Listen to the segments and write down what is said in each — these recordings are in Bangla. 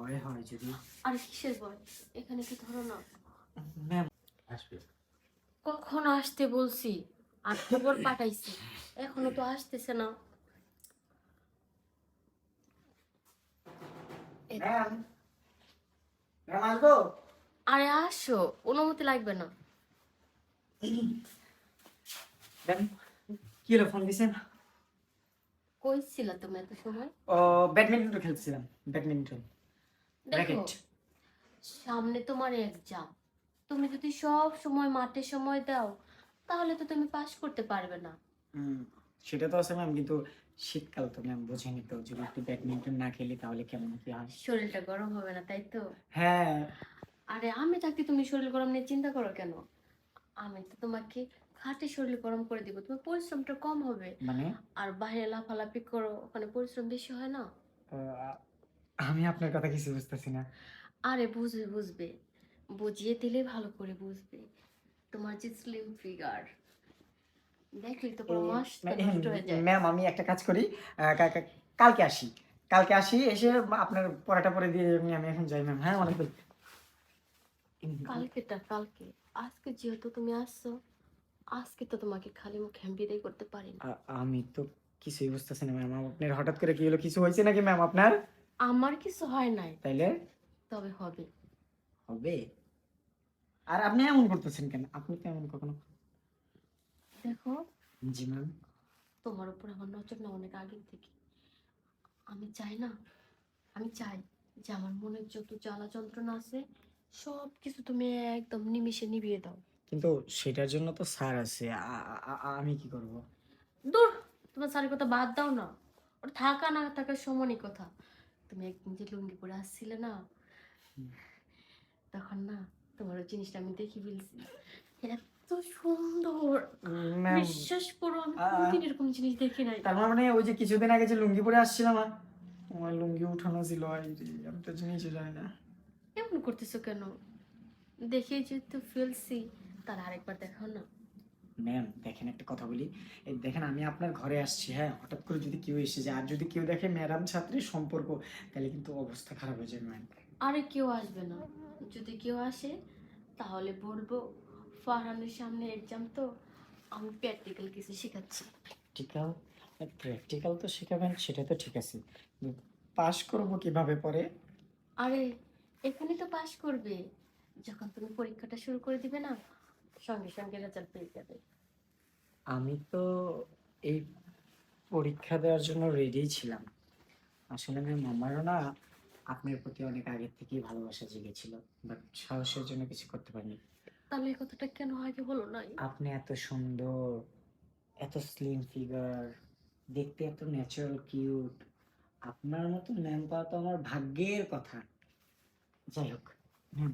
ভয় হয় যদি। আরে কিসের ভয়? এখানে কি ধরো না। ম্যাম আসবে। কখন আসতে বলছি? আর খবর পাঠাইছি, এখনো তো আসতেছে না। ম্যাম, ম্যাম আসবো। আরে আসো, অনুমতি লাগবে না। ম্যাম কি হলো, ফোন দিছেন? কই ছিল তুমি এত সময়? ও ব্যাডমিন্টন খেলছিলাম, ব্যাডমিন্টন দেখো, র্যাকেট। সামনে তোমার এক্সাম। তুমি যদি সব সময় মাঠে সময় দাও, তাহলে তো তুমি পাস করতে পারবে না। হুম, সেটা তো আছে ম্যাম, কিন্তু শীতকাল তো ম্যাম, বোঝেনি তো, যদি একটু ব্যাডমিন্টন না খেলি তাহলে কেমন কি হয়। শরীরটা গরম হবে না, তাই তো? হ্যাঁ। আরে আমি থাকতে তুমি শরীর গরম নিয়ে চিন্তা করো কেন? আমি তো তোমাকে খাটে শরীর গরম করে দিব, তোমার পরিশ্রমটা কম হবে। মানে আর বাইরে লাফালাফি করো, ওখানে পরিশ্রম বেশি হয় না? আহ, আমি আপনার কথা কিছু বুঝতেছি না। আরে বুঝবে বুঝবে, বুঝিয়ে দিলে ভালো করে বুঝবে। তোমার যে স্লিম ফিগার দেখলি তো পুরো মাসটা নষ্ট হয়ে যায়। ম্যাম আমি একটা কাজ করি, কালকে আসি, কালকে আসি, এসে আপনার পড়াটা পরে দিয়ে আমি আমি এখন যাই ম্যাম। হ্যাঁ অনেক। কালকেটা কালকে, আজকে যেহেতু তুমি আসছো, আজকে তো তোমাকে খালি মুখে আমি বিদায় করতে পারি না। আমি তো কিছুই বুঝতেছি না ম্যাম, আপনার হঠাৎ করে কি হলো, কিছু হয়েছে নাকি ম্যাম আপনার? আমার কিছু হয় নাই, তাইলে তবে হবে। হবে। আর আপনি এমন করতেছেন কেন? আপনি তো এমন কখনো। দেখো, জি ম্যাম। তোমার উপর আমার নজর না অনেক আগের থেকে। আমি চাই না, আমি চাই যে আমার মনের যত জ্বালা যন্ত্রণা আছে, সব কিছু তুমি একদম নিমিষে নিভিয়ে দাও। কিন্তু সেটার জন্য তো স্যার আছে, আমি কি করব? দূর, তোমার স্যারের কথা বাদ দাও না। ওর থাকা না থাকার সমানই কথা। তুমি একদিন যে লুঙ্গি পরে আসছিলে না, তখন না তোমার ওই জিনিসটা আমি দেখে ফেলছি। এত সুন্দর, ম্যাম বিশ্বাস করো আমি কোনোদিন এরকম জিনিস দেখি নাই। তার মানে ওই যে কিছুদিন আগে যে লুঙ্গি পরে আসছিলাম, আমার লুঙ্গি উঠানো ছিল, এই যে আমি তো জিনিসই জানি না। এমন করতেছো কেন? দেখে যেহেতু ফেলছি, তার আরেকবার দেখাও না। ম্যাম দেখেন একটা কথা বলি, এই দেখেন আমি আপনার ঘরে আসছি, হ্যাঁ হঠাৎ করে যদি কেউ এসে যায় আর যদি কেউ দেখে ম্যাডাম ছাত্রীর সম্পর্ক, তাহলে কিন্তু অবস্থা খারাপ হয়ে যাবে ম্যাম। আরে কেউ আসবে না। যদি কেউ আসে, তাহলে বলবো ফারহানের সামনে এক্সাম তো, আমি প্র্যাকটিক্যাল কিছু শেখাচ্ছি। প্র্যাকটিক্যাল? প্র্যাকটিক্যাল তো শেখাবেন, সেটা তো ঠিক আছে, পাস করব কিভাবে পরে? আরে এখানে তো পাস করবে, যখন তুমি পরীক্ষাটা শুরু করে দিবে না, সঙ্গে সঙ্গে রেজাল্ট পেয়ে যাবে। আমি তো এই পরীক্ষা দেওয়ার জন্য রেডি ছিলাম। আসলে ম্যাম আমারও না আপনার প্রতি অনেক আগের থেকেই ভালোবাসা জেগেছিল, বাট সাহসের জন্য কিছু করতে পারিনি। তাহলে এই কথাটা কেন আগে বলো নাই? আপনি এত সুন্দর, এত স্লিম ফিগার, দেখতে এত ন্যাচারাল কিউট, আপনার মতো ম্যাম পাওয়া তো আমার ভাগ্যের কথা। যাই হোক ম্যাম,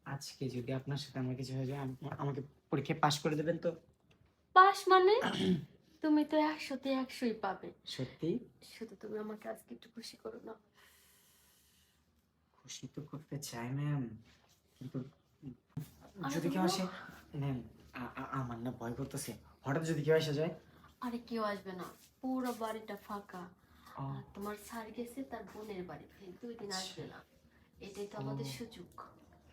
আজকে যদি আপনার সাথে আমার কিছু হয়ে যায়, আমাকে পরীক্ষায় পাশ করে দেবেন তো? পাস মানে? তুমি তো 100-তে 100ই পাবে। সত্যি? শুধু তুমি আমাকে আজকে একটু খুশি করো না। খুশি তো করতে চাই ম্যাম, কিন্তু আরে যদি কেউ বলো। আসে ম্যাম, আমার না ভয় করতেছে, হঠাৎ যদি কেউ এসে যায়। আরে কেউ আসবে না, পুরো বাড়িটা ফাঁকা। ও আর তোমার স্যার গেছে তার বোনের বাড়িতে, 2 দিন আচ্ছা। আসবে না। এটাই তো ও আমাদের সুযোগ।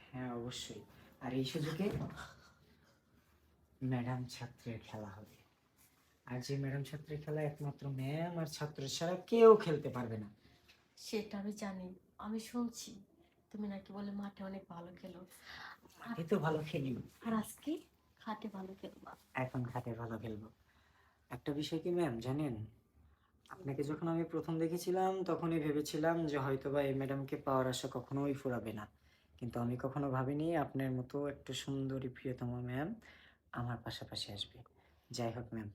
হ্যাঁ অবশ্যই, আর এই সুযোগে ম্যাডাম ছাত্রের খেলা হবে, আর যে ম্যাডাম ছাত্রের খেলা একমাত্র ম্যাম আর ছাত্র ছাড়া কেউ খেলতে পারবে না। সেটা আমি জানি, আমি শুনছি তুমি নাকি বলে মাঠে অনেক ভালো খেলো। আর আমি তো ভালো খেলি, আর আজকে খাটে ভালো খেলবা। এখন খাটে ভালো খেলবো। একটা বিষয় কি ম্যাম জানেন, আপনাকে যখন আমি প্রথম দেখেছিলাম তখনই ভেবেছিলাম যে হয়তোবা এই ম্যাডামকে পাওয়ার আশা কখনোই ফুরাবে না, কিন্তু আমি কখনো ভাবিনি আপনার মতো একটু সুন্দরী প্রিয়তম ম্যাম আমার পাশাপাশি আসবে। যাই হোক ম্যাম,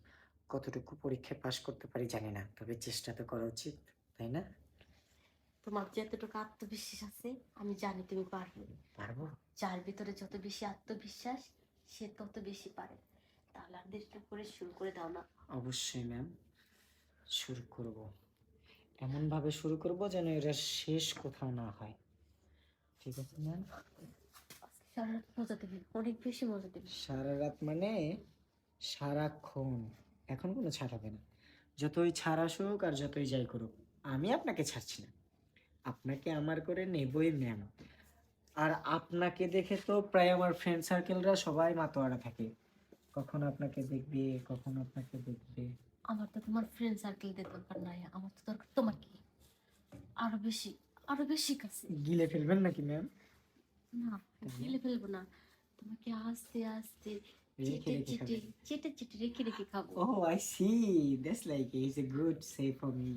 কতটুকু পরীক্ষায় পাশ করতে পারি জানি না, তবে চেষ্টা তো করা উচিত, তাই না? তোমার যতটুকু আত্মবিশ্বাস আছে, আমি জানি তুমি পারবে। পারবো। যার ভিতরে যত বেশি আত্মবিশ্বাস, সে তত বেশি পারে। তাহলে আর দেরি করে শুরু করে দাও না। অবশ্যই ম্যাম, শুরু করব, এমনভাবে শুরু করব যেন এরা শেষ কোথাও না হয়। ঠিক আছে ম্যাম। সারা রাত মজা দেবে, অনেক বেশি মজা দেবে। সারা রাত মানে সারাক্ষণ, এখন কোনো ছাড় হবে না, যতই ছাড় আসুক আর যতই যাই করুক, আমি আপনাকে ছাড়ছি না। আপনাকে আমার করে নেবই ম্যাম। আর আপনাকে দেখে তো প্রায় আমার ফ্রেন্ড সার্কেলরা সবাই মাতোয়ারা থাকে, কখন আপনাকে দেখবে, কখন আপনাকে দেখবে। আমার তো তোমার ফ্রেন্ড সার্কেলদের দরকার নাই, আমার তো দরকার তোমাকে, আরো বেশি, আরো বেশি কাছে। গিলে ফেলবেন নাকি ম্যাম? না, গিলে ফেলবো না, তোমাকে আস্তে আস্তে রেখে চেটে রেখে চেটে খাবেন? চেটে চেটে রেখে রেখে খাবো। Oh, I see. That's like it's a good say for me.